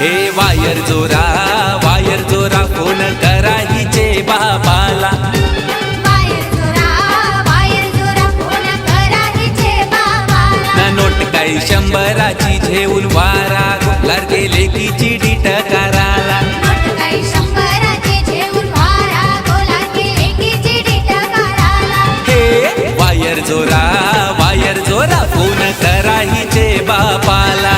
हे वायर जोरा फोन करा हिचे बाबाला। फोन करा हिचे बाबाला। ना नोट काही 100ची घेऊन वारा गोलार गेले की चिडी टकाराला। नोट काही 100ची घेऊन वारा गोलार गेले की चिडी टकाराला। हे वायर जोरा फोन करा हिचे बाबाला।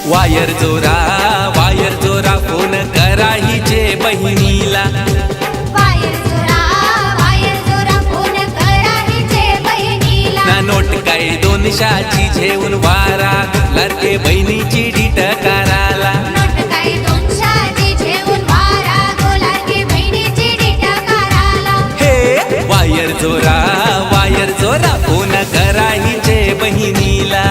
वायर जोरा फोन करा हिचे बहिणीला। वायर जोरा फोन करा हिचे बहिणीला। ना नोट काय 200ची घेऊन वारा गोलार के बहिणीची टकाराला। नोट काही 200ची घेऊन वारा गोलार के बहिणीची टकाराला। हे वायर जोरा फोन करा हिचे बहिणीला।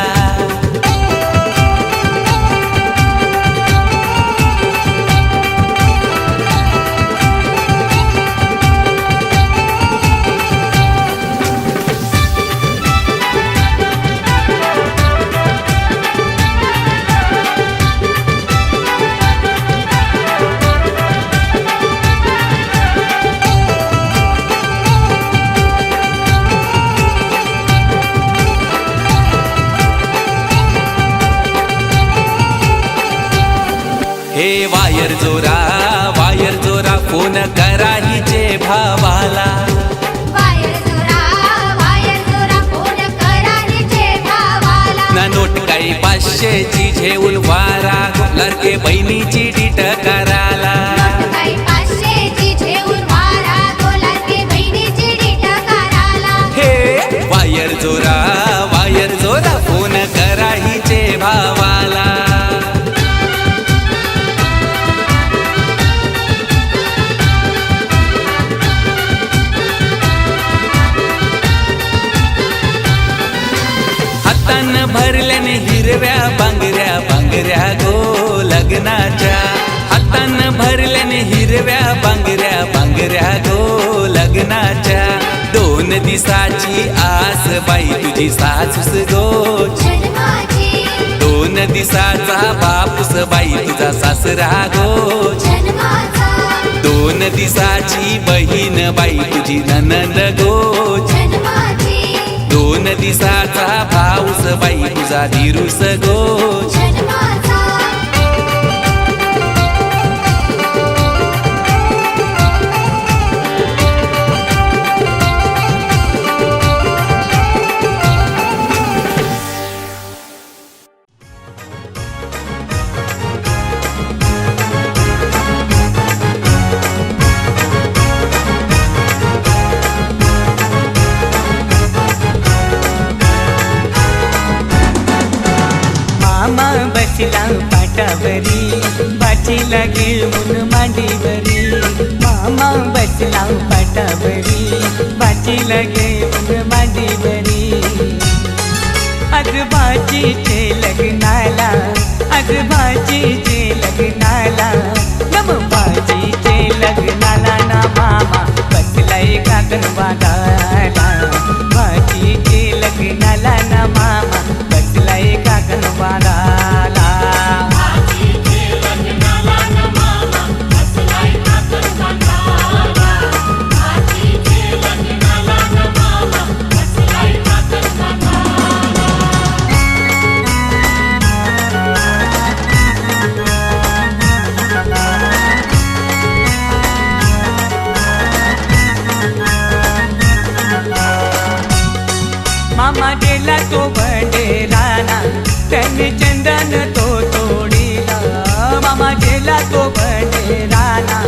हे वायर जोरा फोन करा हिचे भावाला। वायर जोरा फोन करा हिचे भावाला। ना नोट काही 500ची घेऊन वारा गोलार के बहिणीची टकाराला। नोट काही 500ची घेऊन वारा गोलार के बहिणीची टकाराला। हे वायर जोरा फोन करा हिचे भावाला। भरल्याने हिरव्या बांगऱ्या गो लग्नाच्या। हातानं भरल्याने हिरव्या बांगऱ्या गो लग्नाच्या। 2 दिवसाची आस बाई तुझी सासूस गो जन्माची। 2 दिवसाचा बापूस बाई तुझा सासरा गो जन्माचा। 2 दिवसाची बहीण बाई तुझी ननंद गो जन्माची। 2 दिवसाचा भाऊस बाई तुझा धीरूस गो जन्माचा। बसला पाटावरी बाचीला घेऊन मांडीवरी। मामा बसला पाटावरी बाचीला घेऊन मांडीवरी। आज बाचीचे लग्नाला नम बाचीचे लग्नाला ना मामा बसलाय काकण बागाला। बाचीचे लग्नाला ना मामा बसलाय काकण बागाला। मामा गेला तो बडेराना त्यांनी चंदन तो तोडीला। मामा गेला तो बडेराना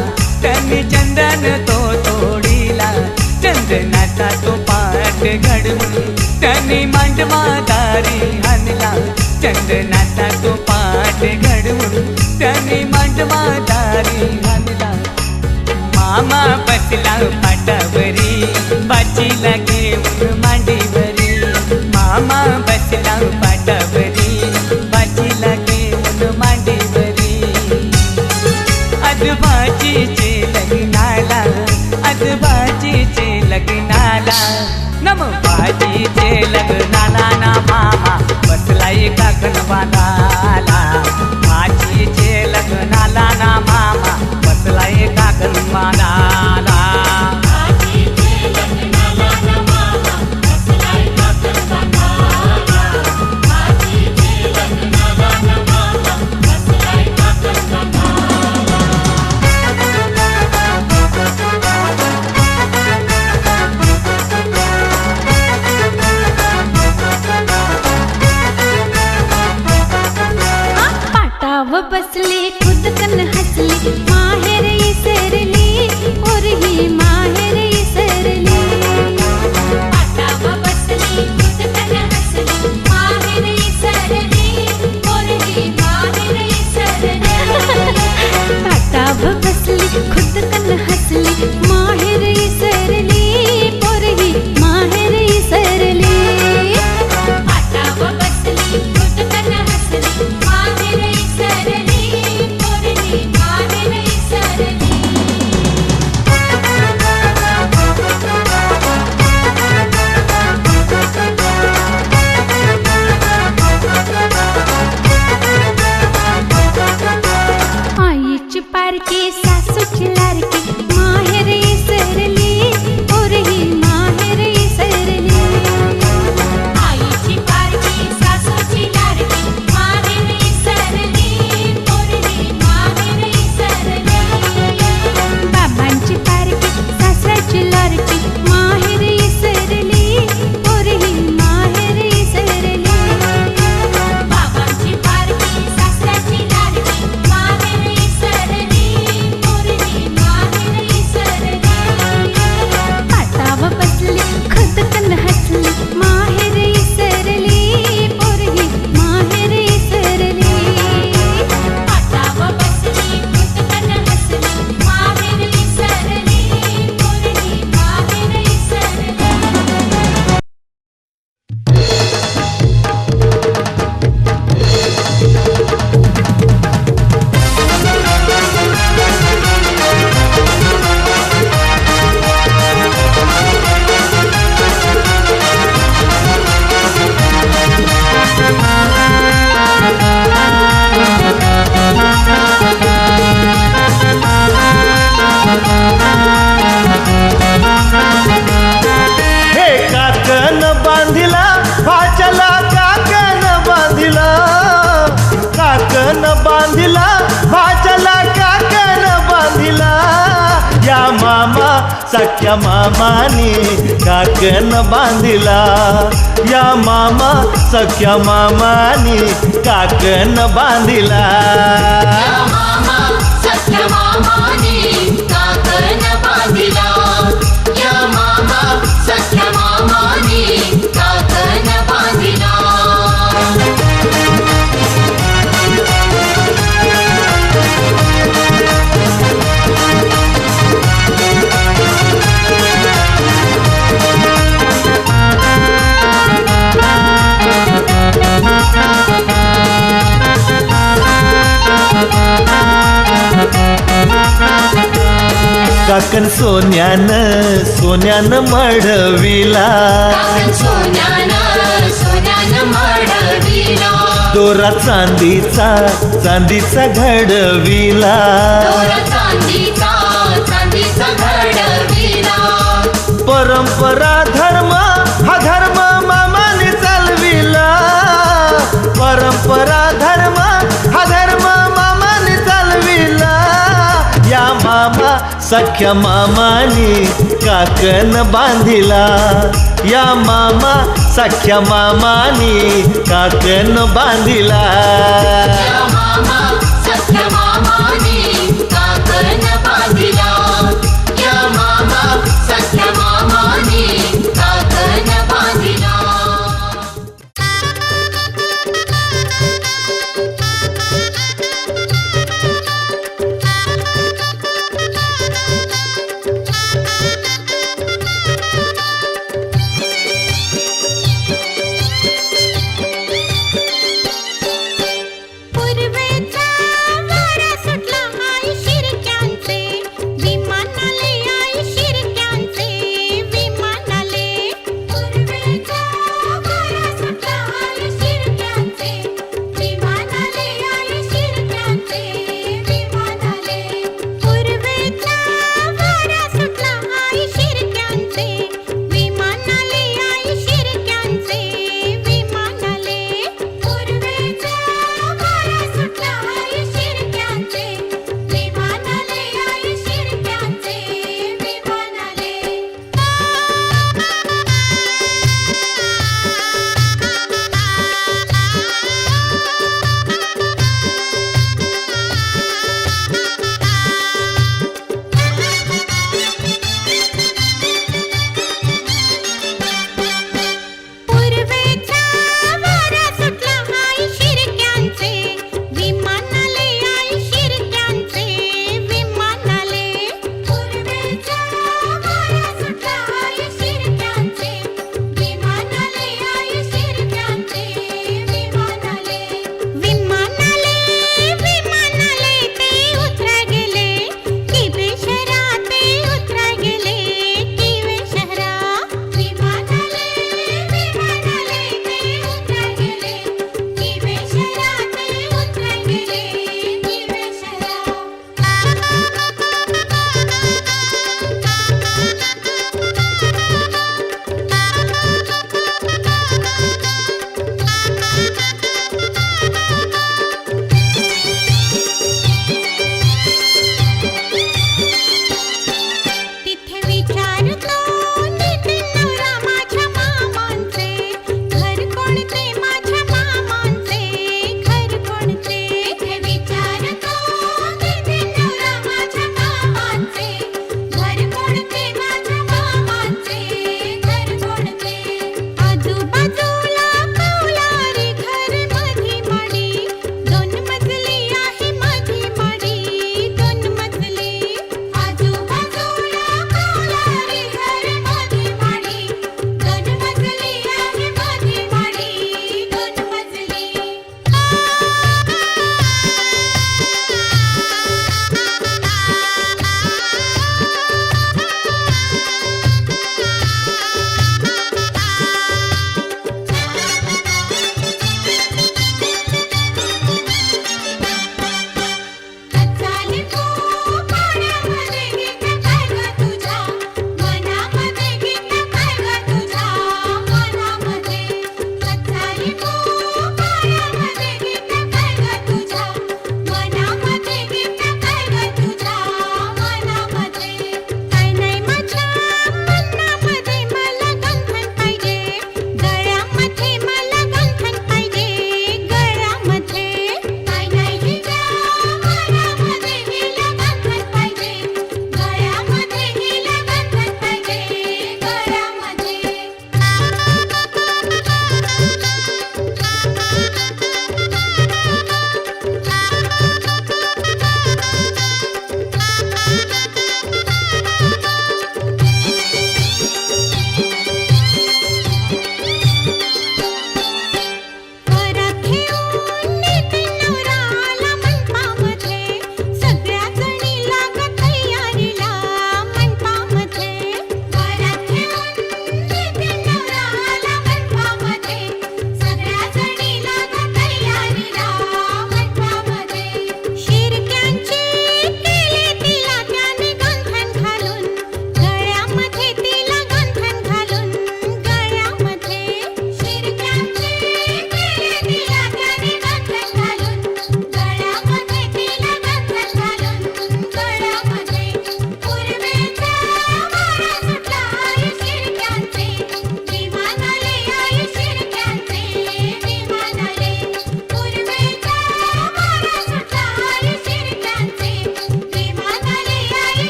त्यांनी चंदन तो तोडीला। चंदनाचा तो पाठ घडवून त्यांनी मांडवादारी आणला चंदनाचा तो पाठ घडवून त्यांनी मांडवादारी आणला मामा बसला पाटावरी बाचीला घेऊन मांडीवरी मामा बसला पाटावरी बाचीला घेऊन मांडीवरी आजोबाजीचे लग्नाला आजोबाजीचे लग्नाला नम बाजीचे लग्नाला ना मामा बसलाय काकणवाला बाजीचे लग्नाला ना मामा बसलाय काकणवाला बसली खुदकन हसली माहेर इसरली और ही माहेर इसरली पाटाव बसली खुदकन हसली माहेर इसरली और ही माहेर इसरली पाटाव बसली खुदकन हसली माहेर इसरली और ही माहेर इसरली पाटाव बसली खुदकन हसली माहेर इसरली आईची पारकी सासूची लारकी माहेर इसरली और ही माहेर इसरली आईची पारकी सासूची लारकी माहेर इसरली और ही माहेर इसरली बाबांची पारकी सासऱ्याची लारकी माहेर इसरली और ही माहेर इसरली बाबांची पारकी सासऱ्याची लारकी माहेर इसरली और ही माहेर इसरली पाटाव बसली खुदकन हसली माहेर इसरली और ही माहेर इसरली पाटाव बसली खुदकन हसली माहेर इसरली और ही माहेर इसरली हे काकन बांधिला भाचला काकन बांधिला काकन बांधिला भाचला काकन बांधिला या मामा सख्या मामानी काकन बांधिला या मामा सख्या मामानी काकन बांधिला मामा सख्या मामानी काकन बांधिला या मामा सख्या मामानी काकन बांधिला काकन सोन्यानं मढविला काकन सोन्यानं मढविला दोरा चांदीचा घडविला दोरा चांदीचा घडविला परंपरा धर्म हा धर्म मामाने चालविला परंपरा धर्म हा धर्म मामाने चालविला या मामा सख्या मामानी काकन बांधिला या मामा सख्या मामानी काकन बांधिला या मामा सख्या मामानी काकन बांधिला या मामा सख्या मामानी काकन बांधिला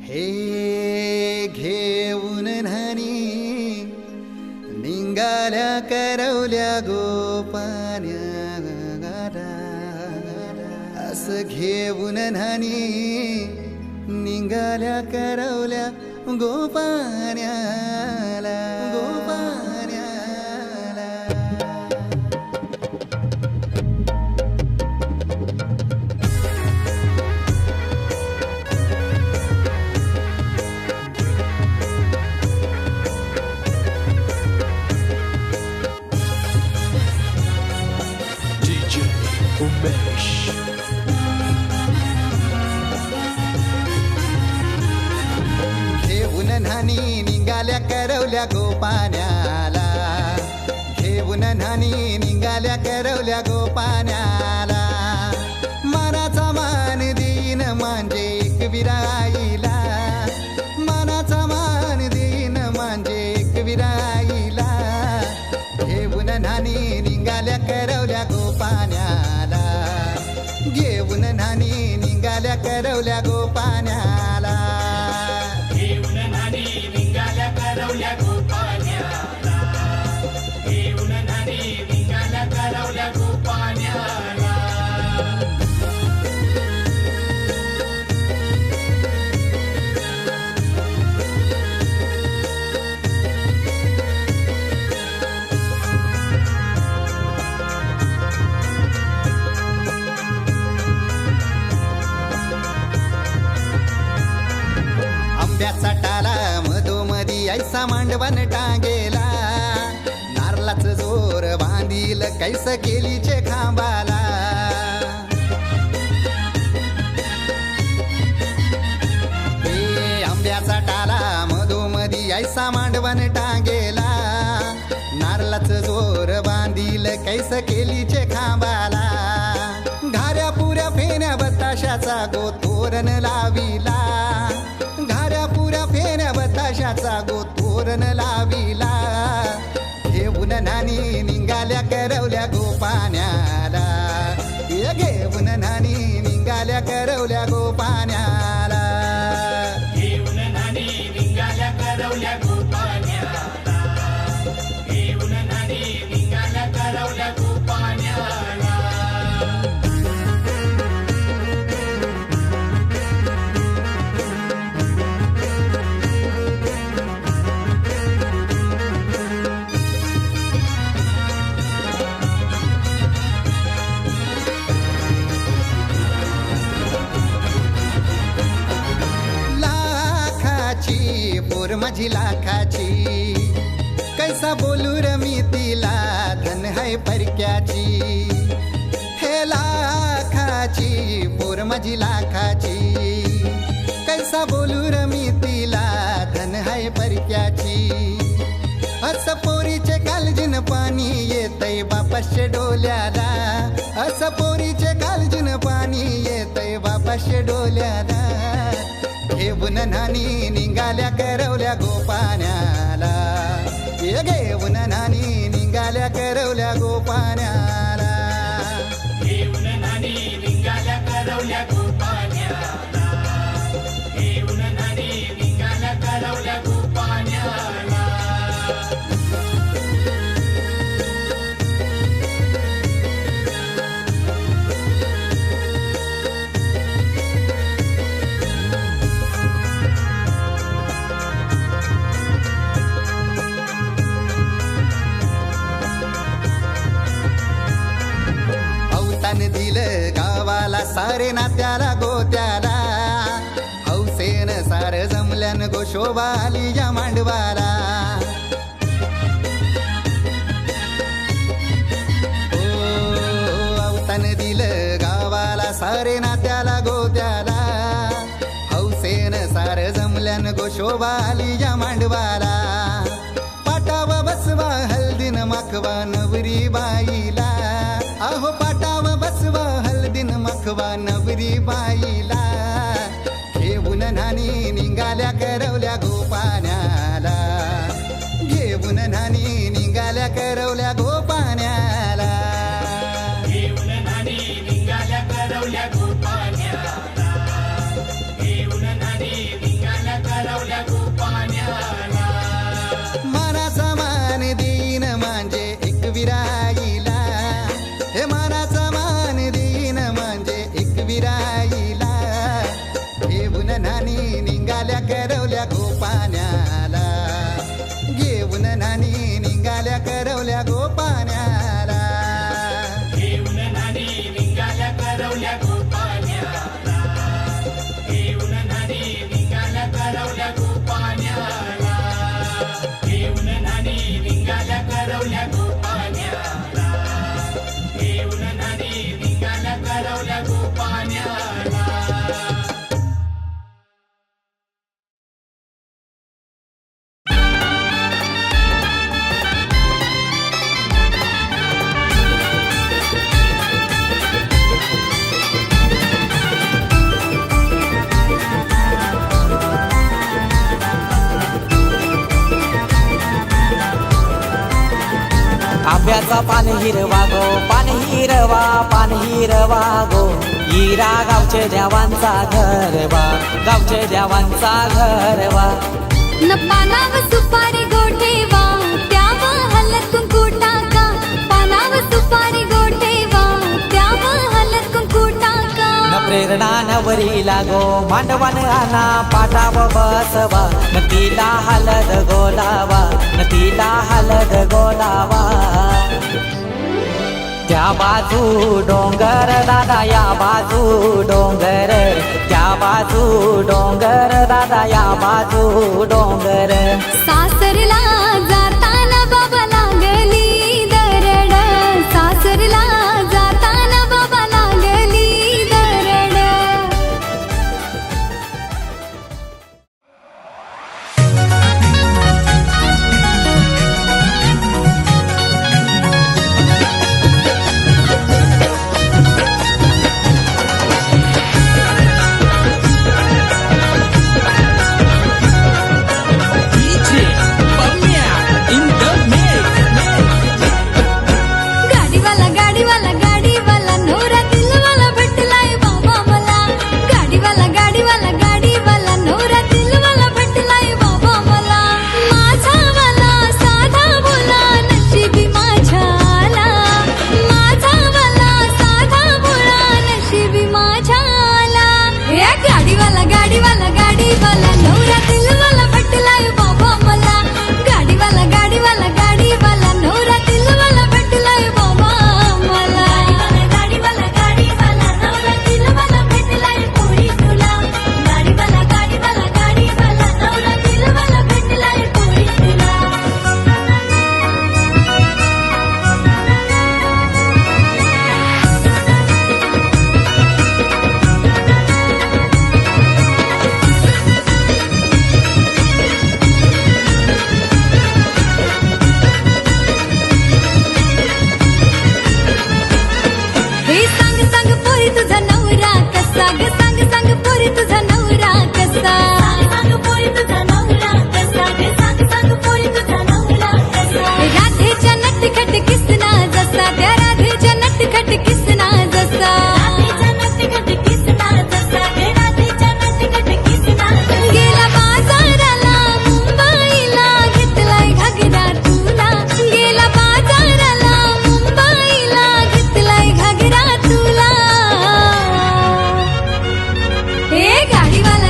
हे घेऊन न्हाणी निंगाल्या करवल्या गोपान्या असं घेऊन न्हाणी निंगाल्या करवल्या गोपान्याला गोपान्याला DJ Umesh. घेऊन न्हाणी निघाल्या करवल्या गोपान्याला घेऊन न्हाणी निघाल्या करवल्या गोपान्याला मानाचा मान देईन म्हणजे एक विराईला मानाचा मान देईन म्हणजे एक विराईला घेऊन न्हाणी निघाल्या करवल्या गोपान्याला घेऊन न्हाणी निघाल्या करवल्या गोपान्याला घेऊन न्हाणी निघाल्या करवल्या गोपान्याला घेऊन न्हाणी निघाल्या करवल्या गोपान्याला आंब्याचा टाला मधोमधी ऐसा मांडवण टांगेला नारळाच जोर बांधील कैस केलीचे खांबाला हे आंब्याचा टाला मधोमधी ऐसा मांडवण टांगेला नारळाच जोर बांधील कैस केलीचे खांबाला घाऱ्या पुऱ्या फेण्या बताशाचा गोतोरण लाविला घाऱ्या पुऱ्या फेण्या बताशाचा गोतोरण लाविला घेऊन न्हाणी निघाल्या करवल्या गोपान्याला घेऊन न्हाणी निघाल्या करवल्या गोपान्याला घेऊन न्हाणी निघाल्या करवल्या गोपान्याला घेऊन न्हाणी निघाल्या करवल्या गोपान्याला पोर माझी लाखाची कैसा बोलू रमी तिला धन है परक्याची हे लाखाची पोर माझी लाखाची कैसा बोलू रमी तिला धन है परक्याची असं पोरीचे कालजीन पाणी येतय बापाशे डोल्याला असं पोरीचे कालजीन पाणी येतय बापाशे डोल्याला घेऊन न्हाणी निघाल्या करवल्या गोपान्याला घेऊन न्हाणी निघाल्या करवल्या गोपान्याला घेऊन न्हाणी निघाल्या करवल्या गोपान्याला घेऊन न्हाणी निघाल्या करवल्या गोपान्याला दिलं गावाला सारे नात्याला गोत्याला हौसेन सार जमल्यान गोशोबा आली या मांडवाला अवतान दिलं गावाला सारे नात्याला गोत्याला हौसेन सार जमल्यान गोशोबा आली या मांडवाला पाटावा बसवा हल्दीन माखवा नवरी बाईला अहो पाटावा बसवा हल्दीन माखवा नवरी बाईला घेऊन न्हाणी निघाल्या करवल्या गोपान्याला घेऊन न्हाणी निघाल्या करवल्या गोपान्याला घेऊन न्हाणी निघाल्या करवल्या गोपान्याला घेऊन न्हाणी निघाल्या आंब्याचा पान हिरवा गो, पान हिरवा गो. हिरा गावचे देवांचा घरवा, गावचे देवांचा घरवा. न पानाव सुपारी गोठेवा, त्यावर हलत कुंकू टाका. पानाव सुपारी गोठेवा, त्यावर हलत कुंकू टाका. न प्रेरणा नवरी लागो, मांडवान आणा पाटाव बसवा. न तिला हलद गोलावा, न तिला हलद गोलावा. त्या बाजू डोंगर दादा, या बाजू डोंगर. त्या बाजू डोंगर दादा, या बाजू डोंगर. सासरला जाताना बाबा लागली दरड. सासरला जाताना बाबा लागली दरड. गाडीवाला गाडीवाला नवरा दिलवाला भेटलाय बाबा मला. गाडीवाला नवरा दिलवाला भेटलाय बाबा मला. माझावाला साधा बोला नशिबी माझ्याला. माझावाला साधा बोला नशिबी माझ्याला. या गाडीवाला नवरा दिलवाला भेटलाय बाबा मला. गाडीवाला नवरा दिलवाला भेटलाय बाबा मला. गाडीवाला नवरा दिलवाला भेटलाय पोरी तुला. गाडीवाला नवरा दिलवाला भेटलाय पोरी तुला. हे सांग पोरी तुझा नवरा कसा ग. सांग पोरी तुझा नवरा कसा. सांग पोरी तुझा नवरा कसा ग. सांग पोरी तुझा नवरा कसा. राधेच्या नटखट किसना जसा, त्या राधेच्या नटखट किसना जसा. राधेच्या नटखट किसना जसा, राधेच्या नटखट किसना जसा. गेला बाजाराला मुंबईला घेतलाय घागरा तुला. गेला बाजाराला मुंबईला घेतलाय घागरा तुला. हे गाडीवाला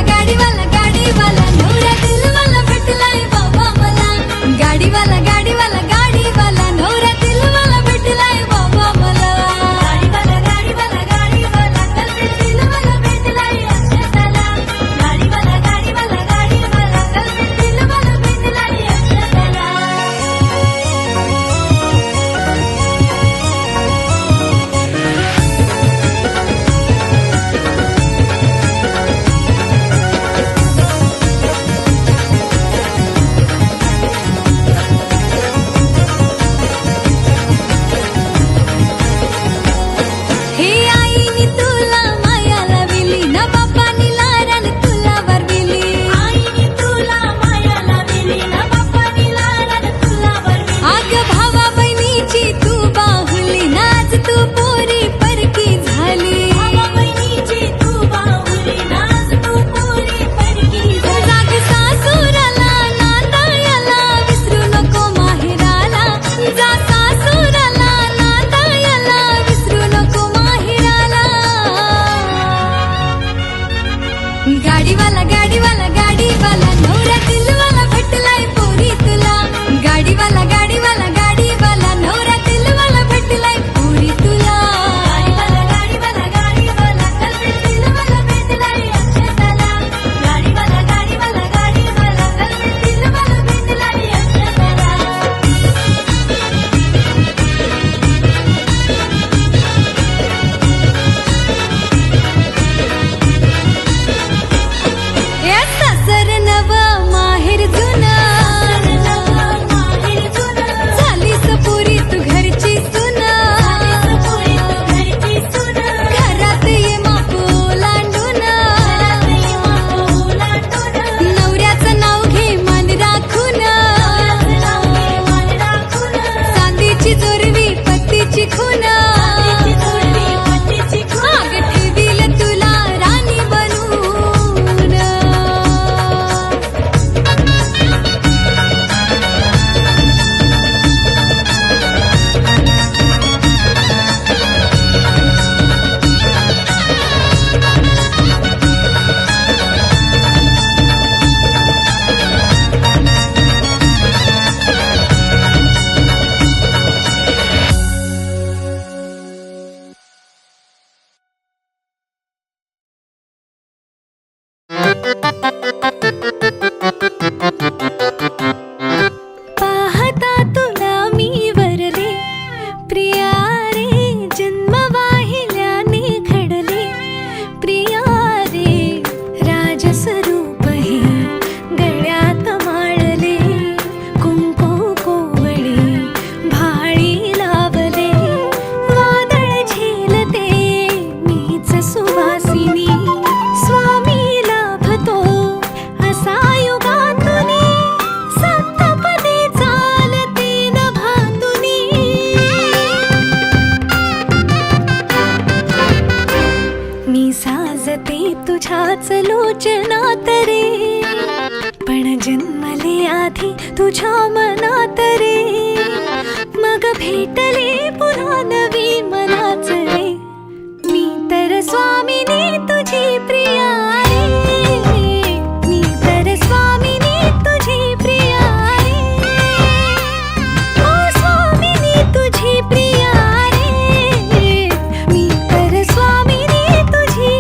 नवरा दिलवाला भेटलाय बाबा मला. गाडीवाला नवरा दिलवाला भेटलाय बाबा मला. गाडीवाला दिलवाला भेटलाय अक्षताला. गाडीवाला दिलवाला भेटलाय अक्षताला. हे आईनी तुला माया लाविली, ना बापानी लारण तुला वरविली. आईनी तुला माया लाविली, ना बापानी लारण तुला वरविली. अग भावा बहिणीची तू बाहुली, नाच तू पोरी परकी झाली. भावा बहिणीची तू बाहुली, नाच तू पोरी परकी झाली. जाग सासुराला नांदायला विसरू नको माहेराला. जा सासुराला नांदायला विसरू नको माहेराला. गाडीवाला नवरा दिलवाला भेटलाय पोरी तुला. गाडीवाला नवरा दिलवाला भेटलाय पोरी तुला. गाडीवाला दिलवाला भेटलाय अक्षताला. गाडीवाला दिलवाला भेटलाय अक्षताला. या सासर नव माहेर जुना. झालीस पुरी तू घरची सुना. घरात ये मापू लांडून. नवऱ्याचं नाव घे मान राखून. चांदीची जोर माझी तुझ्या मनात रे मग भेटले पुन्हा नवी मनाच रे मी तर स्वामिनी तुझी प्रिया रे मी तर स्वामिनी तुझी प्रिया रे ओ स्वामिनी तुझी प्रिया रे मी तर स्वामिनी तुझी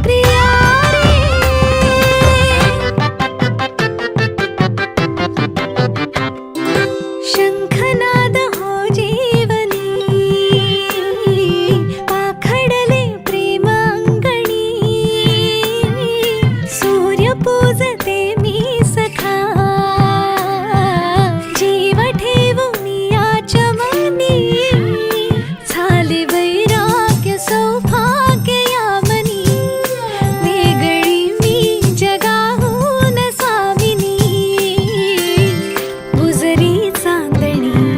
प्रिया रे शंखनाद हो जीवनी पाखडले प्रेम अंगणी सूर्य पूजते मी सखा जीव ठेवून याच मनी झाले वैराग्य सौभाग्य यामनी वेगळी मी जगाहून स्वामिनी उजरी चांदणी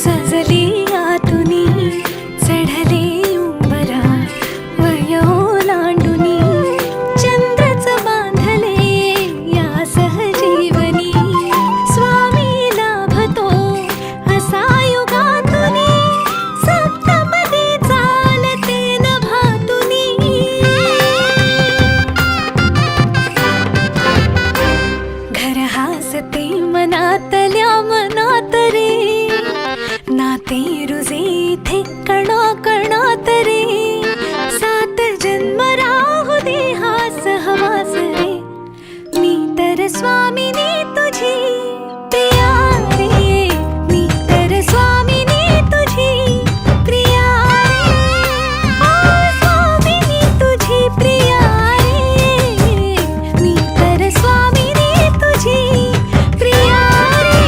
सजली आतुनी चढले उंबरा वयो लांडुनी चंद्रच बांधले या सहजीवनी स्वामी लाभतो असा युगातुनी सप्तपदी चालते नभातुनी घर हासते मनातल्या मनात रे नाते रुजे इथे कणा कणात रे सात जन्म राहू दे हा सहवास रे मी तर स्वामिनी तुझी प्रिया रे मी तर स्वामिनी तुझी प्रिया रे ओ स्वामिनी तुझी प्रिया रे मी तर स्वामिनी तुझी प्रिया रे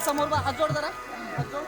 समोर हात जोड जरा हात जोड.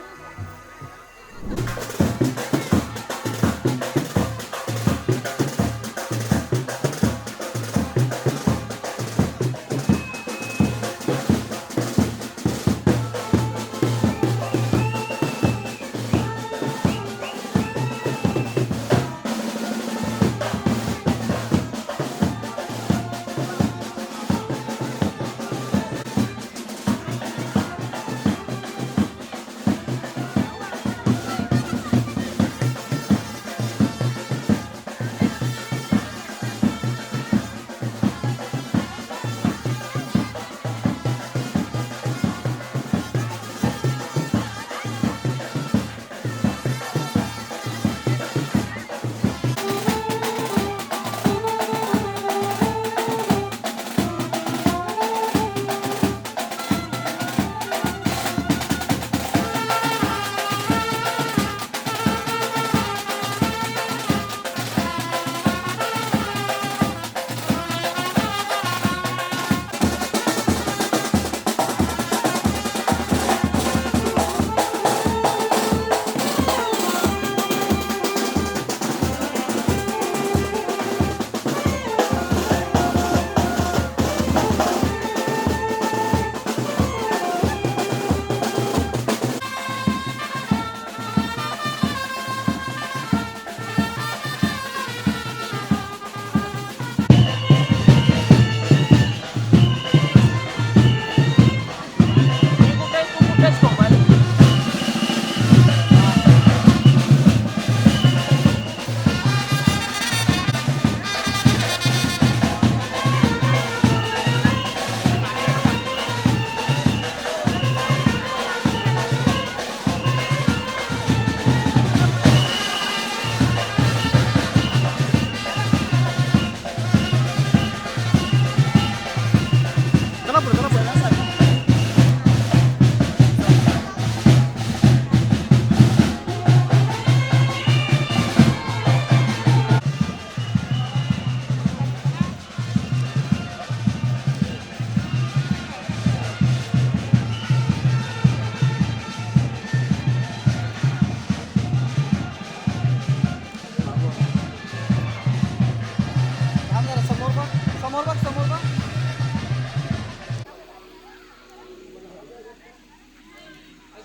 समोर बघ समोर बघ.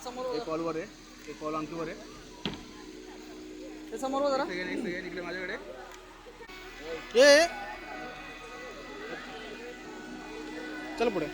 समोर कॉलवर आहे ते कॉल अंकीवर आहे ते समोर बघ जरा. इकडे माझ्याकडे चल पुढे.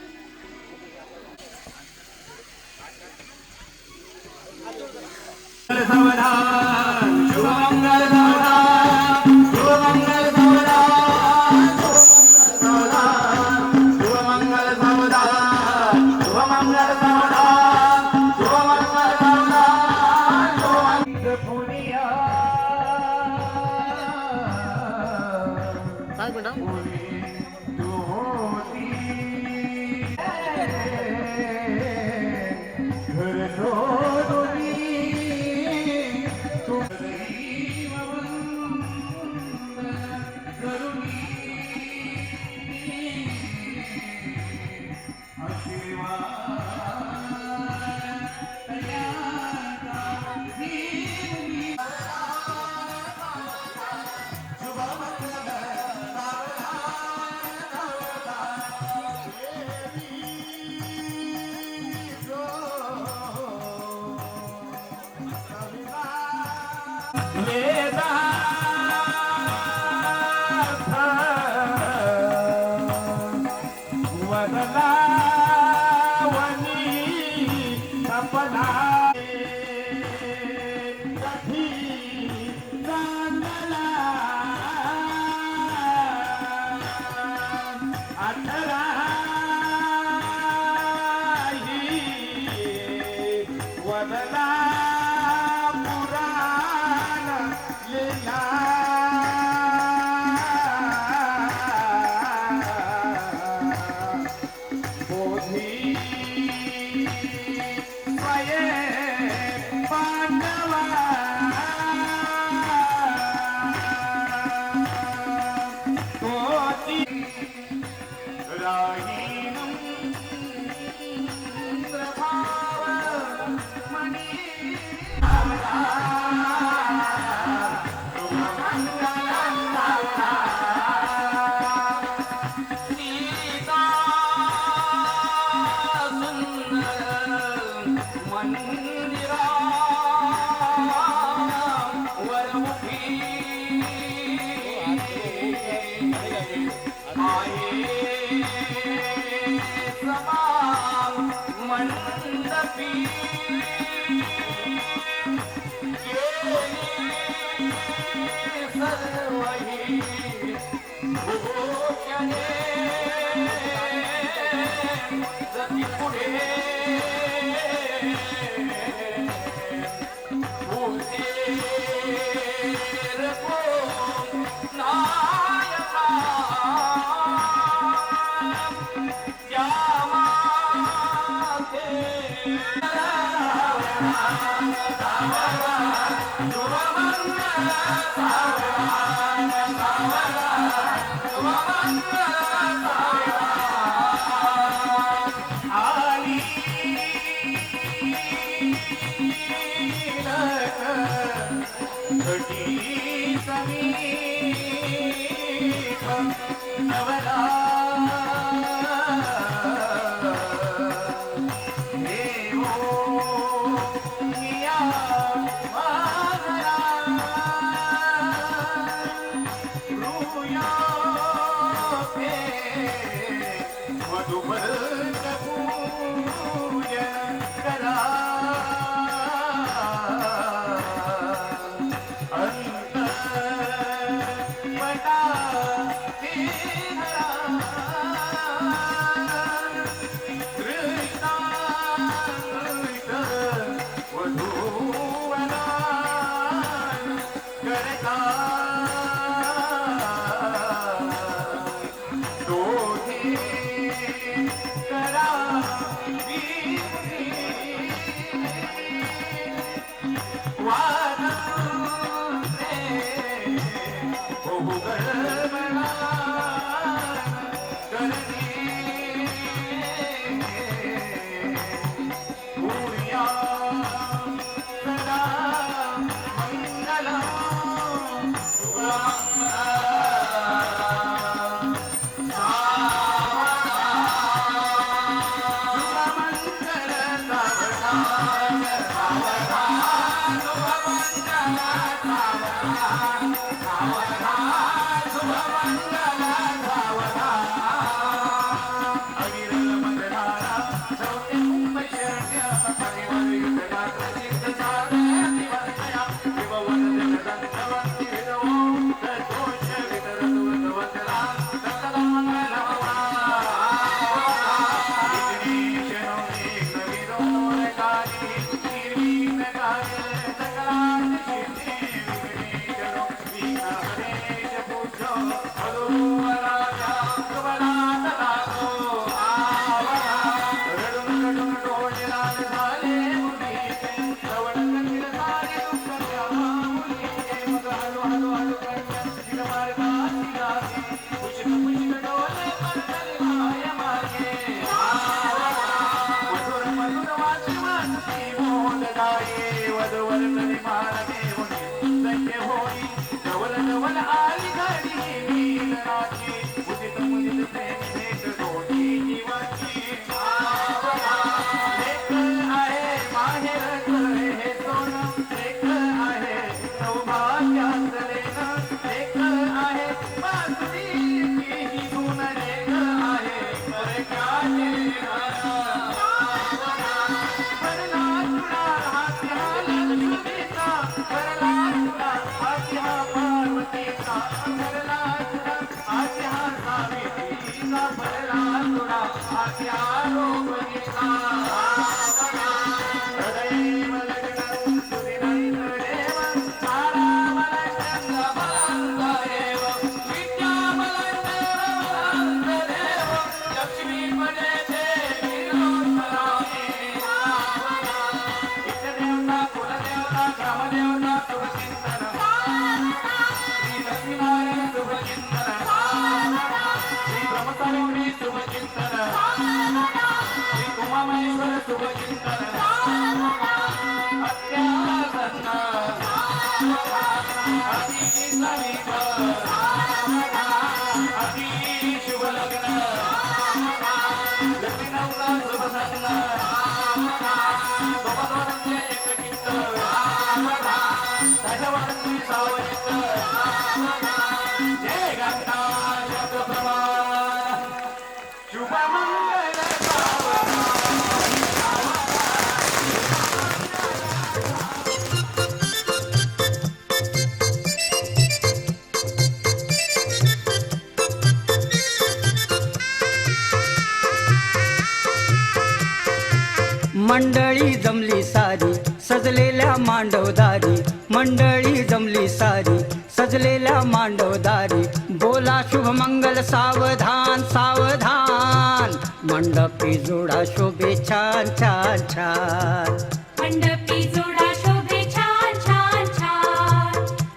मंडळी जमली सारी सजलेल्या मांडवदारी, मंडळी जमली सारी सजलेल्या मांडवदारी, बोला शुभमंगल सावधान सावधान, मंडपी जोडा शोभे छान छान छान, मंडपी जोडा शोभे छान छान छान,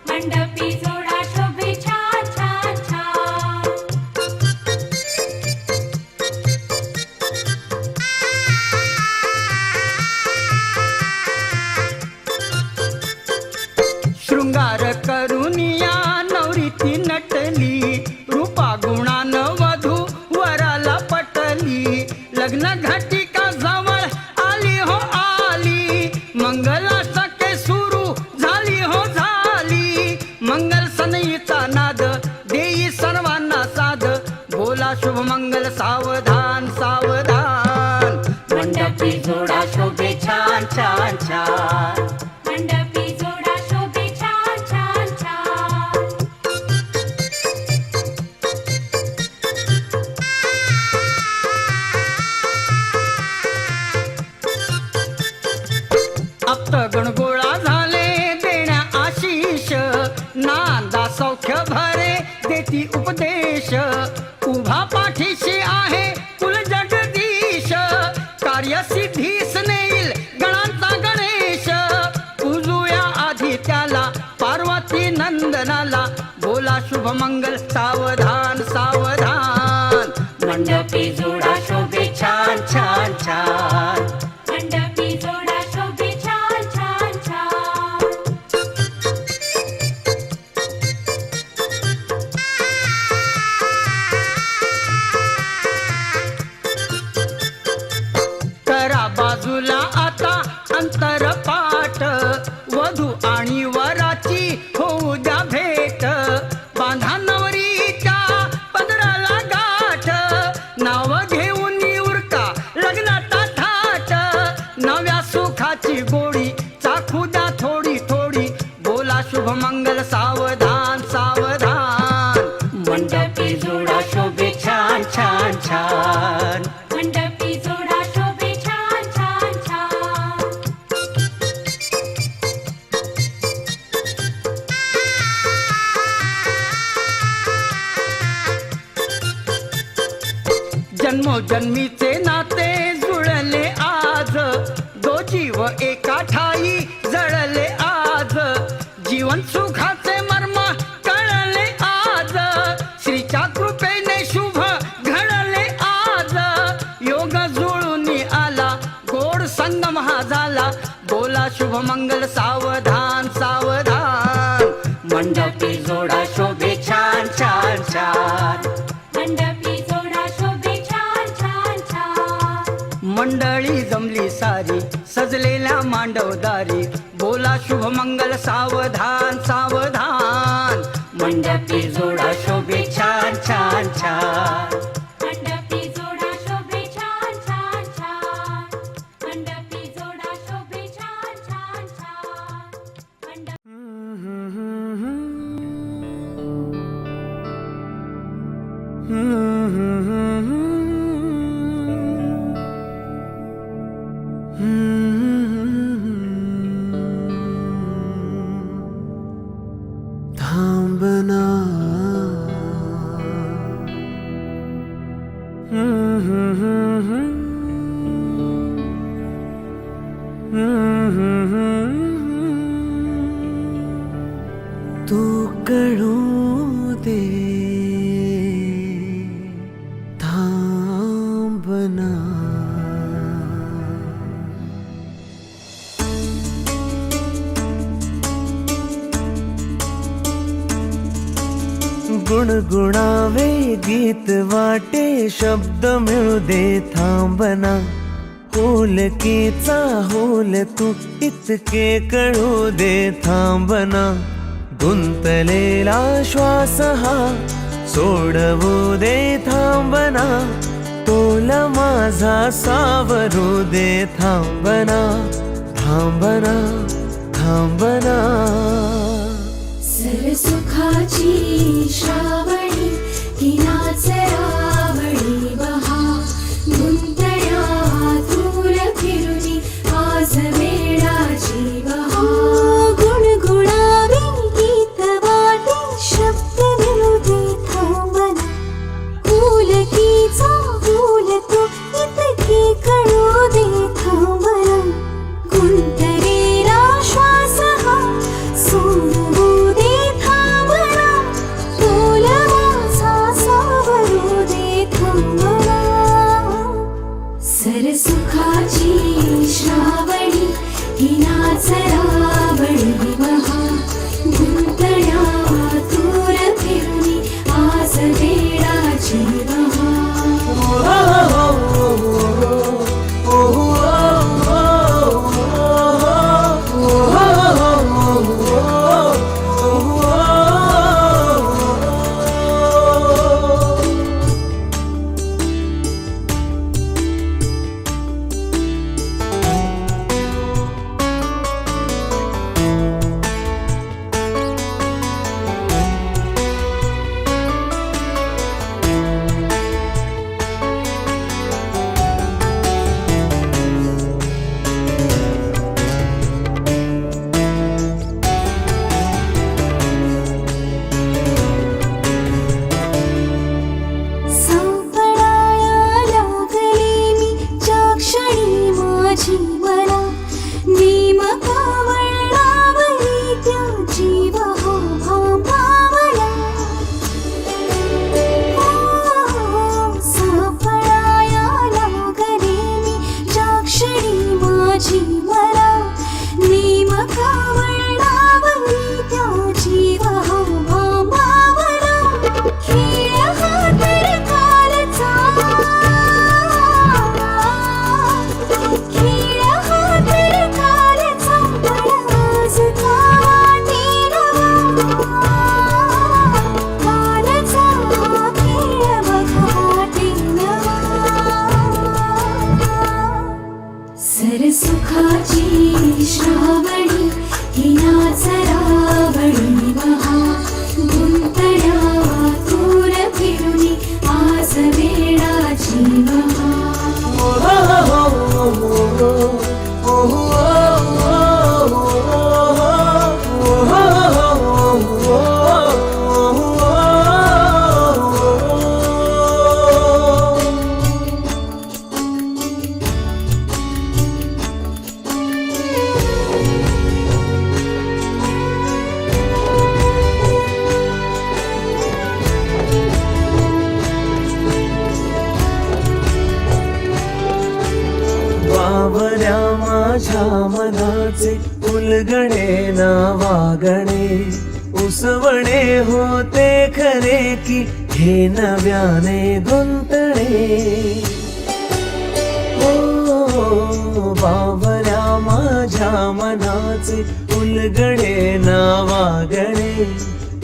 मंडपी जोडा शोभे छान छान छान. शृंगार करुनिया नवरी ती नटली, रूपा गुणान वधू वराला पटली, लग्न घटिका जवळ आली हो आली, मंगला सके सुरू झाली हो झाली, मंगल सनईचा नाद देई सर्वांना साध, बोला शुभमंगल सावधान सावधान, मंडपी जोडा शोभे छान छान छान, मंडपी जोडा शोभे छान छान छान. आप्तगण गोळा झाले देण्या आशीष, नांदा सौख्य भरे देती उपदेश, उभा पाठीशी आहे कुल जगदीश, कार्यसिद्धीस नेईल गणांचा गणेश, पूजूया आधी त्याला पार्वती नंदनाला, बोला शुभमंगल सावधान सावधान, मंडपी जोडा शोभे छान छान छान, मंडपी जोडा शोभे छान छान छान. करा बाजूला आता अंतरपाठ, वधू आणि वराची होऊ द्या भेट, बांधा नवरीच्या पदराला गाठ, नाव घेऊन उरका लग्नाचा थाट, नव्या सुखाची गोडी चाखू द्या थोडी थोडी, बोला शुभमंगल सावधान सावधान, मंडपी जोडा शोभे छान छान छान, मंडपी जोडा शोभे छान छान छान. जन्मोजन्मीचे नाते जुळले आज, दो जीव एका ठाई जळले आज, जीवन सुखाचे मर्म कळले आज, श्रीच्या कृपेने शुभ घडले आज, योग जुळून आला गोड संगम हा झाला, बोला शुभमंगल सावधान सावधान, मंडपी जोडा शोभे छान छान छान, मंडपी जोडा शोभे छान छान छान. मंडळी जमली सारी सजलेल्या मांडवदारी, बोला शुभमंगल सावधान सावधान, मंडपी जोडा शोभे छान छान छान, मंडपी जोडा शोभे छान छान छान, मंडपी जोडा शोभे छान छान छान. थांबना तू कळू दे थांबना. गुणगुणावे गीत वाटे शब्द मिळू दे थांबना. होलकीचा होल तू इतके कळू दे थांबना. गुंतलेला श्वास हा सोडवू दे थांबना. तोला माझा सावरू दे थांबना. थांबना थांबना. सरसुखाची श्रावणी हिनाच रावणी बहा. गुंतण्या दूर फिरुनी दे थांबना फुलकीचा फुल तू इतके कळू दे थांबना गुंतलेला श्वास हा सोडू दे थांबना फुल माझा सावरू दे थांबना सरसुखाची श्रावणी हिनाच रावणी महा गुंतण्या दूर फिरुनी आज वेळाची सरसुखाची श्रावणी हिनाच रावणी महा गुंतण्या दूर फिरुनी आज वेळाची बावऱ्या माझ्या मनाचे उलगडे ना वागणे उसवणे होते खरे की हे नव्याने गुंतणे हो बावऱ्या माझ्या मनाचे उलगडे ना वागणे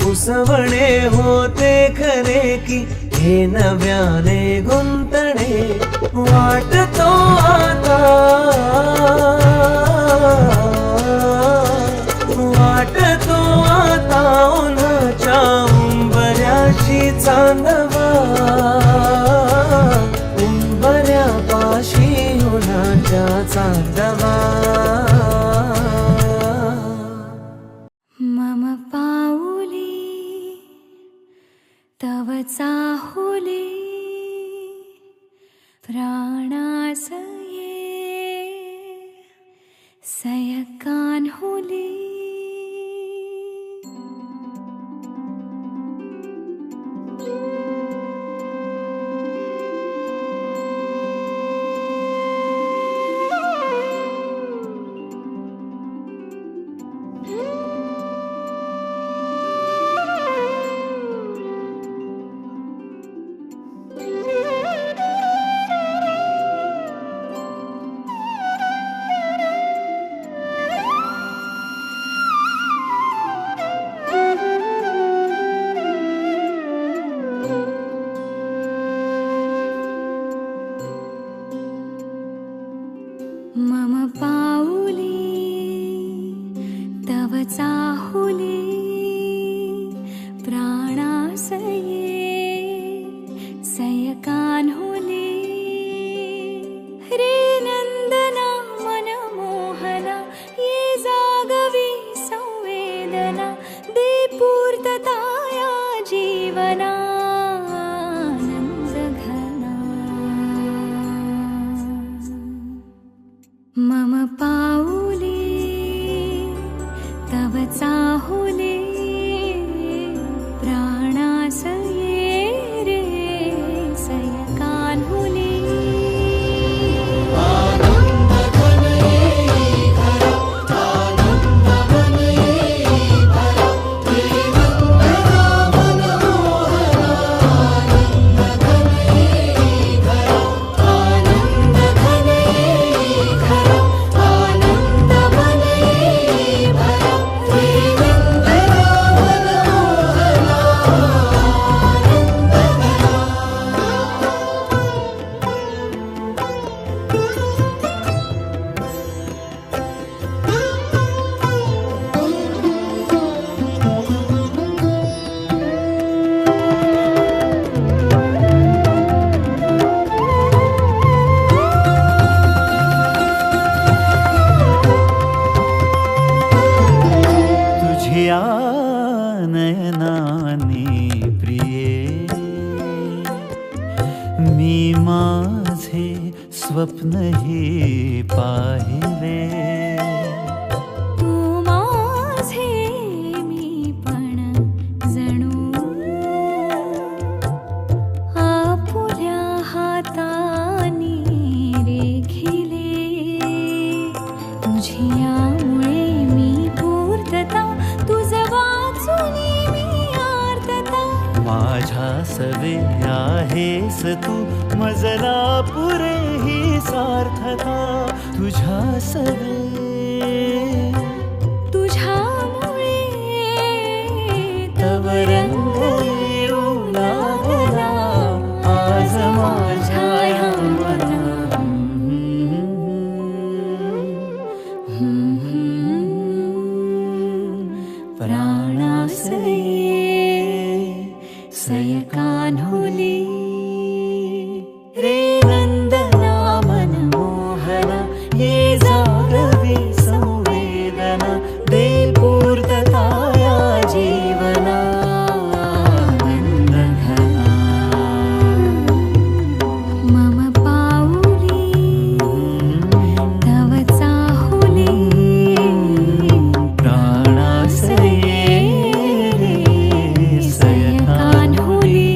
उसवणे होते खरे की हे नव्याने गुंतणे वाटतो आता वाटतो आता उन्हाच्या उंबऱ्याशी चांदवा उंबऱ्यापाशी उन्हाच्या चांदवा मम पाऊली तव चाहुली प्राणास ये सयकान होली जीवनानंद घना मम पाऊले तव चाहुले प्राणासये रे सयकान्हुले नयनानी प्रिये मी माझे स्वप्न हे पाहिले तू माझे मी पण जणू आपुल्या हातानी रेखिले तुझ्यामुळे मी पूर्तता तुझ वाचुनी मी आर्तता माझ्या सवे आहेस तू मजला पुरे ही सार्थता तुझ्या सवे तुझ्यामुळे तव रंग येऊ लागला आज माझ्या ह्या मना प्राणासये सयकान्हुली रे नंदना मनमोहना हे जागवे संवेदना दे पूर्तता या जीवना आनंदघना मम पाऊली तव चाहुली प्राणासये रे सयकान्हुली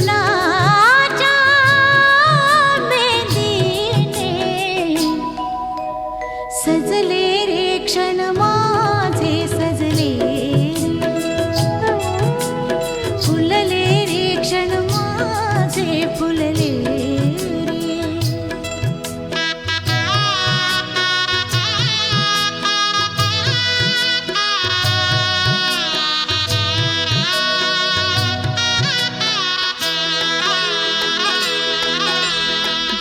शकुनाच्या मेंदीने सजले रे क्षण माझे सजले फुलले रे क्षण माझे फुलले रे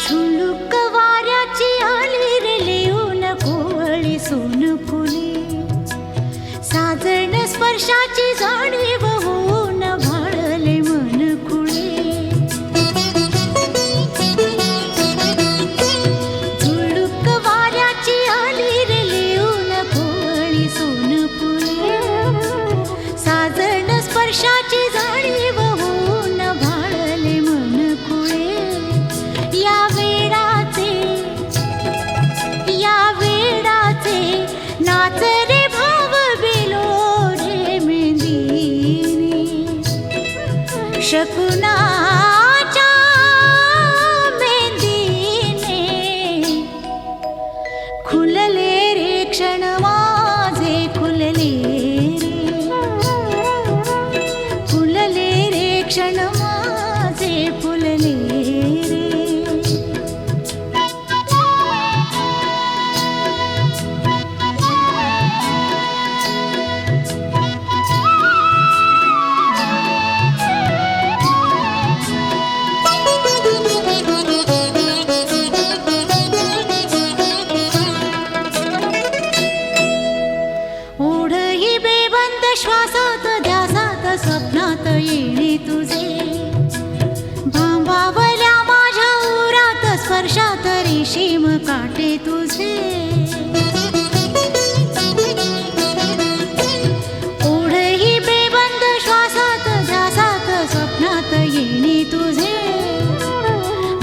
झुळूक वाऱ्याची आली रे लिहून कोवळी सोन फुले साजण स्पर्शाची जाणीव होऊन भाळले मन खुळे झुळूक वाऱ्याची आली रे लिहून तुझाच रे भाव बिलो रे मेंदिनी शकुनाच्या मेंदीने खुलले रे क्षण माझे खुलले रे क्षण माझे फुलले रे ओढही बेबंद श्वासात ध्यासात स्वप्नात येणे तुझे भांबावल्या माझ्या उरात स्पर्शात रेशीम काटे तुझे ओढही बेबंद श्वासात ध्यासात स्वप्नात येणे तुझे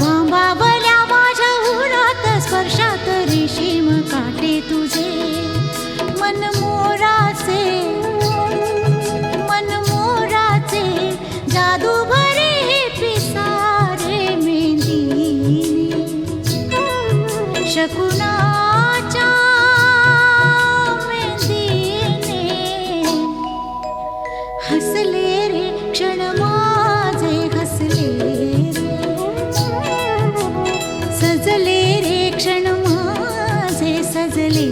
भांबावल्या माझ्या उरात स्पर्शात रेशीम काटे तुझे मन मोराचे जादू भरे पिसारे मेंदीने शकुनाच्या मेंदीने हसले रे क्षण माझे हसले रे सजले रे क्षण माझे सजले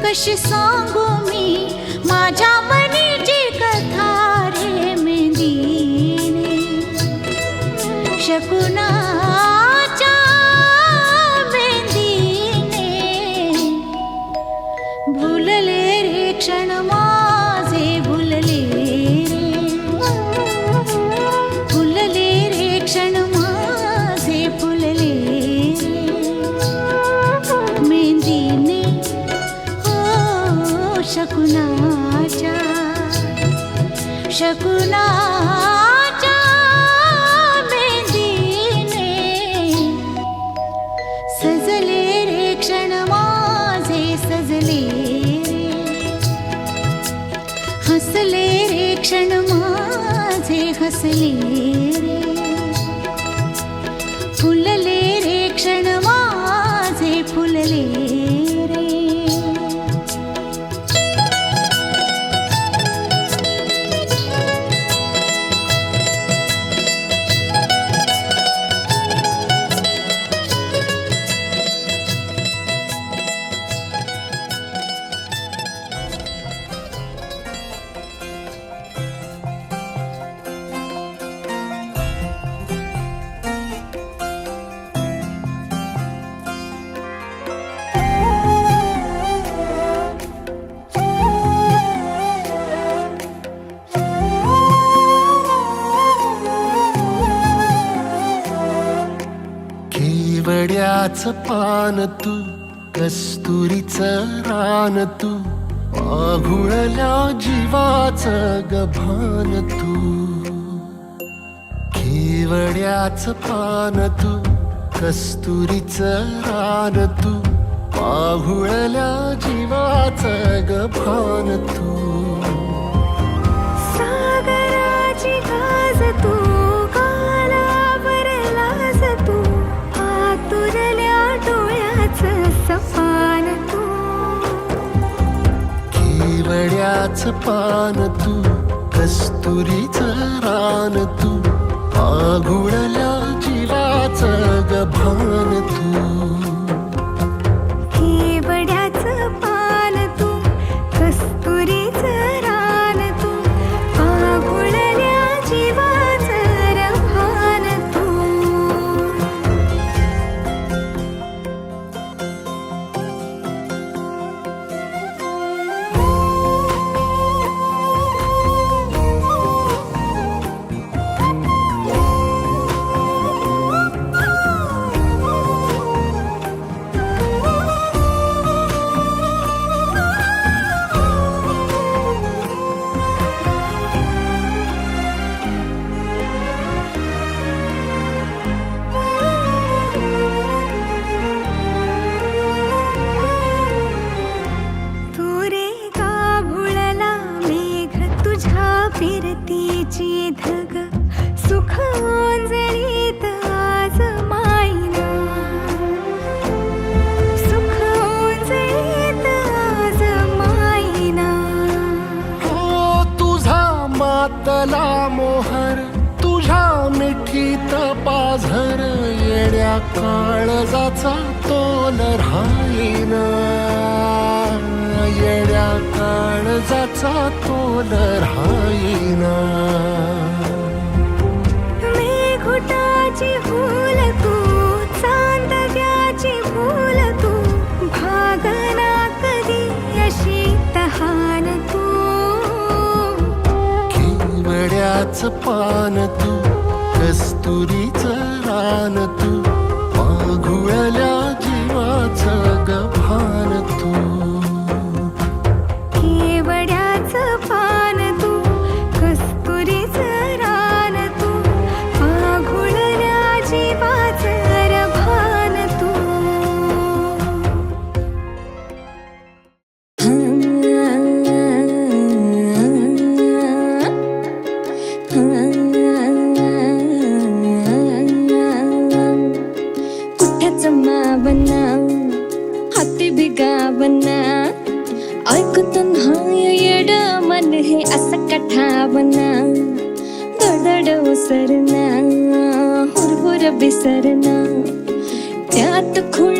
कशी सांगू मी माझ्या मनीची कथा रे मेंदीने शकुनाच्या मेंदीने भुलले रे क्षण माझे भुलले रे क्षण माझे फुलले मेंदीने शकुनाच्या मेंदीने सजले रे क्षण माझे सजले हसले रे क्षण माझे हसले रे फुलले रे क्षण माझे फुलले रे केवड्याच पान तू कस्तुरीचं रान तू आघुळल्या जीवाचं गभान तू केवड्याच पान तू कस्तुरीचं रान तू आघुळल्या जीवाचं गभान तू सागराची गाज तू गालावरलास तू आतुरल्या डोळ्याचं सपान तू केवड्याच पान तू कस्तुरीचं रान तू आघुळल्या जीवाचं भान तू केवड्याचं पान तू कस्तुरीचं रान तू पागुळल्या जीवाचं रभान तू तू रे गाभुळला मेघ तुझ्या फिरतीची धग सुख ओंजळीत आज मायना सुख ओंजळीत आज मायना हो तुझा मातला मोहर तुझ्या मिठीत पाझर येड्या काळजाचा तोल राहीना येड्या काळजाचा तोल राहीना मेघुटाची फूल तू चांदव्याची फूल तू भागना कधी अशी तहान तू केवड्याचं पान तू कस्तुरीचं रान तू पाघुळल्या जीवाचं गभान तू केवड्याचं पान तू कस्तुरीचं रान तू पाघुळल्या जीवाचं रभान तू कुठ्याचं मावना हाती भिगावना ऐकतो नाही येड मन हे असं कठावना दडदड उसरना हुरहुर बिसरना त्यात खुळ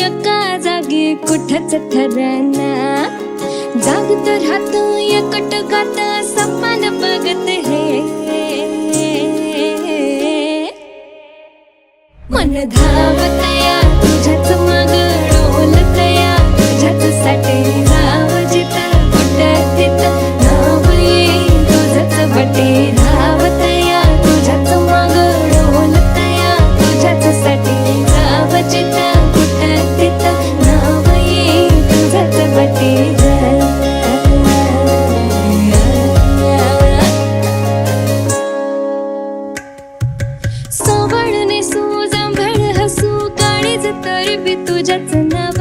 एका जागी कुठच ठरना जागत राहत एकट गात समान बघत हे मन धावतया तुझ्याच माग डोलतया तुझ्याच साठी राव जिथं कुठं तिथं नाव येईल तुझंच बटे धावतया तुझ्याच माग डोलतया तुझ्याच साठी राव जिथं कुठं तिथं नाव येईल तुझंच बटे सावळने सो जांभळ हसू काळीज तरी बी तुझ्याच नाव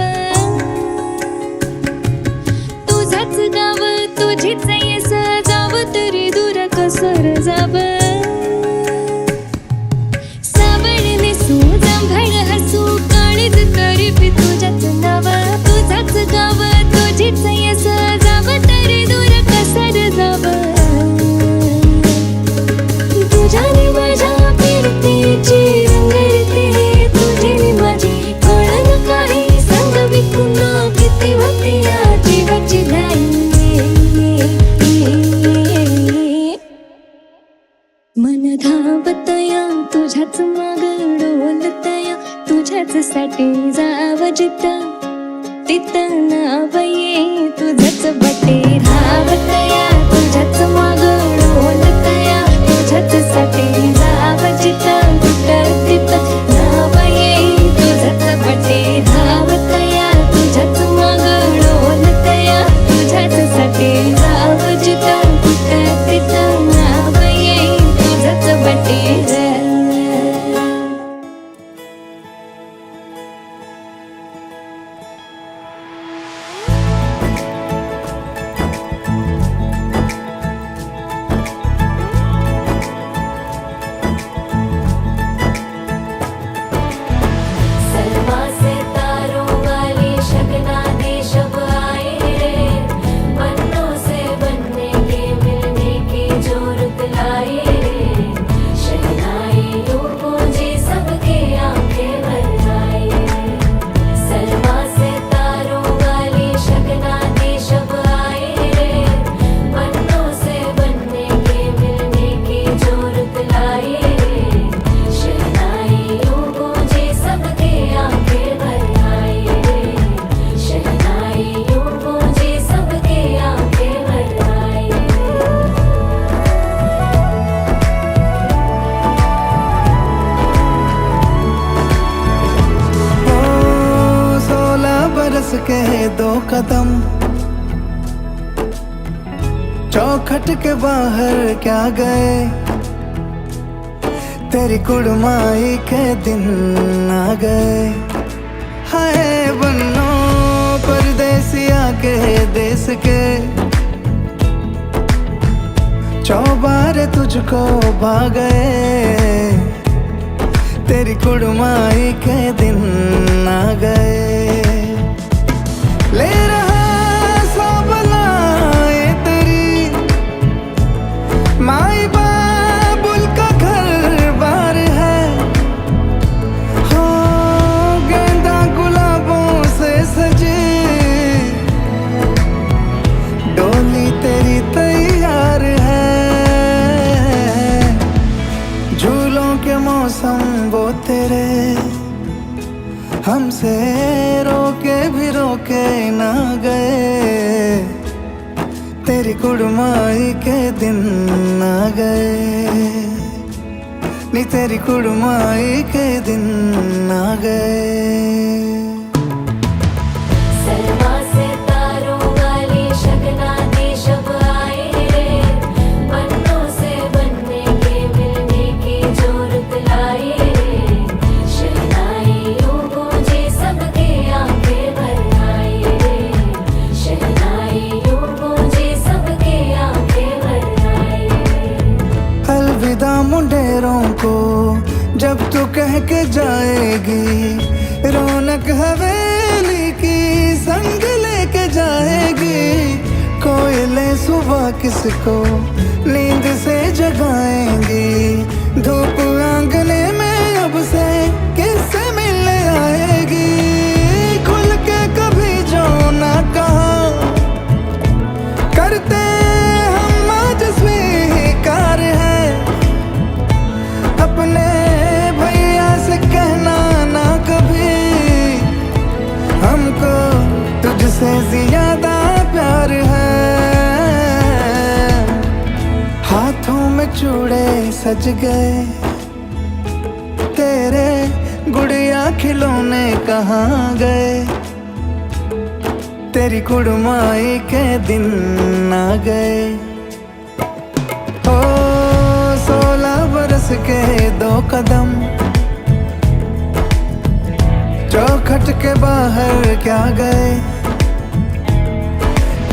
तुझाच गाव तुझीच येस जाव तरी दूर कसर जाव सावळने सो जांभळ हसू काळीज तरी बी तुझ्याच नाव तुझाच गाव तुझीच येस जाव तरी दूर कसर जाव तुझ्याने माझ्या फिरतीची रंगरती तुझी माझी कळण काही संग विकून किती होती या जीवाची घाई मन धावतया तुझ्याच माग डोलतया तुझ्याच साठी जाव जिथं तिथं नाव ये तुझंच बटे धावतया तुझ्याच माग डोलतया तुझ्याच साठी जाव जिथं कुठं तिथं नाव ये तुझंच बटे धावतया तुझ्याच माग डोलतया तुझ्याच साठी जाव जिथं कुठं तिथं नाव ये तुझंच बटे बरस के 2 कदम, चौखट के बाहर क्या गए, तेरी कुड़माई के दिन आ गए। हाय बन्नो परदेसिया के देश के, चौबारे तुझको भा गए, तेरी कुड़माई के दिन आ गए। ले रहा सब लाए तेरी माई बाबुल का घर बार है, हो गेंदा गुलाबों से सजी डोली तेरी तैयार है। झूलों के मौसम वो तेरे, हमसे रोके भी रोके ना गए, तेरी कुड़माई के दिन आ गए, नी तेरी कुड़माई के दिन आ गए। सरमा से तारों वाली शगना देश अब आए रे, बन्नों से बनने के मिलने की जोरत लाई रे, शहनाइयों गूंजे सबके आंखें भर आई रे, शहनाइयों गूंजे सबके आंखें भर आई रे। अलविदा मुंडेरों को जब तू कह के जाएगी, रौनक हवेली की संग लेके जाएगी, कोयले सुबह किसको नींद से जगाएंगी, धूप आंगने में अब से किससे मिलने आएगी, खुल के कभी जो ना कहा करते हम आज स्वीकार है, अपने भैया से कहना ना कभी, हमको तुझसे ज्यादा प्यार है। हाथों में चूड़े सज गए, तेरे गुड़िया खिलौने कहाँ गए, तेरी कुड़माई के दिन आ गए। ओ 16 बरस के 2 कदम, चौखट के बाहर क्या गए,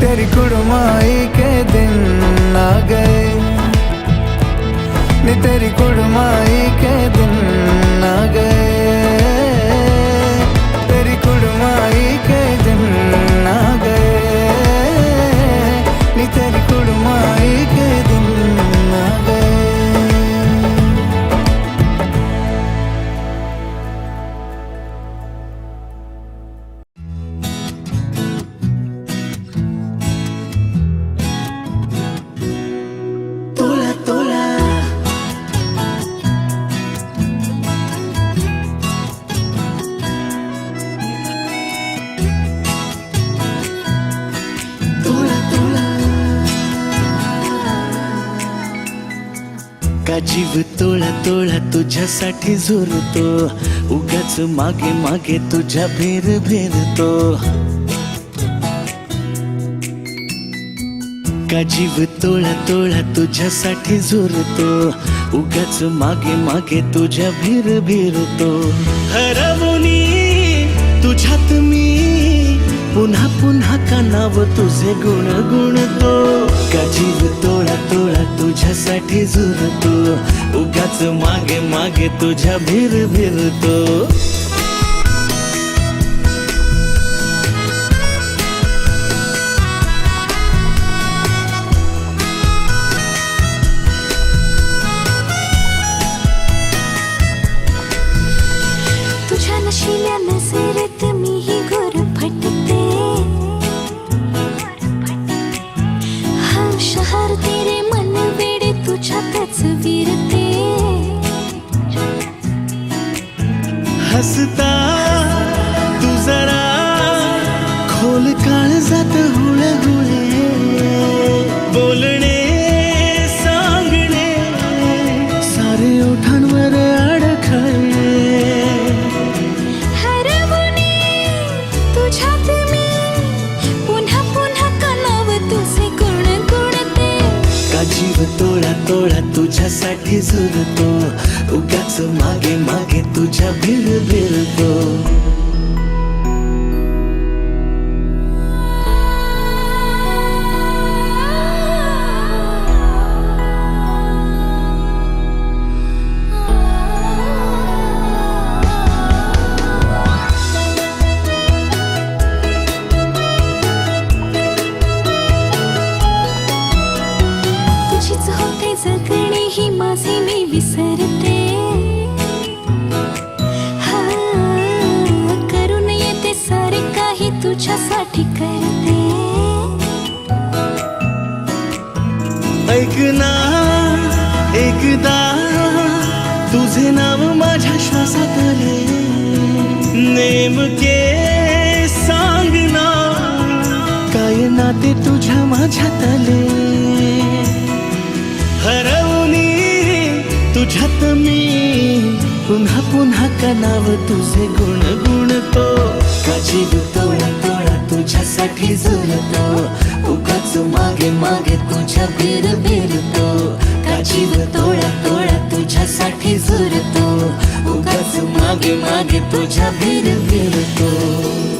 तेरी कुड़माई के दिन आ गए, नी तेरी कुड़माई के दिन आ गए, तेरी कुड़माई के दिन आ गए, नी तेरी कुड़माई के दिन आ गए। तोला तोला तोला तोला का जीव तोळा तोळा तुझ्यासाठी झुरतो, उगाच मागे मागे तुझ्या भेर भेरतो, का जीव तोळा तोळा तुझ्यासाठी झुरतो, उगाच मागे मागे तुझ्या भेर भेरतो, हरवुनी तुझ्यात मी पुन्हा पुन्हा कानाव तुझे गुण गुणतो, का जीव तोळा तोळा तुझ्यासाठी झुरतो, उगाच मागे मागे तुझ्या भेर भेरतो। तुझ्या नशिल्या नजरेत मीही गुरफटते, हर शहर तेरे मन वेडे तुझ्यातच विरते, हसता तू जरा खोल काळजात हुळहुळे, बोलणे सांगणे सारे ओठांवर अडखळे, हरवुनी तुझ्यात मी फिर फिरतो. तुझीच होते जगणे ही माझे मी विसरते. हा, करून येते सारे काही तुझ्यासाठी करते. ऐक ना एकदा तुझे नाव माझ्या श्वासात आले. नेमके सांग ना काय नाते तुझ्या माझ्यात आले. हरवणी तुझ्यात मी पुन्हा पुन्हा का नाव तुझे गुणगुणतो. का जीव तोडा तोडा तुझ्यासाठी झुलतो. उगाच मागे मागे तुझ्या फिर फिरतो. का जीव तोडा तोडा तुझ्यासाठी झुलतो. उगाच मागे मागे तुझ्या फिर फिरतो.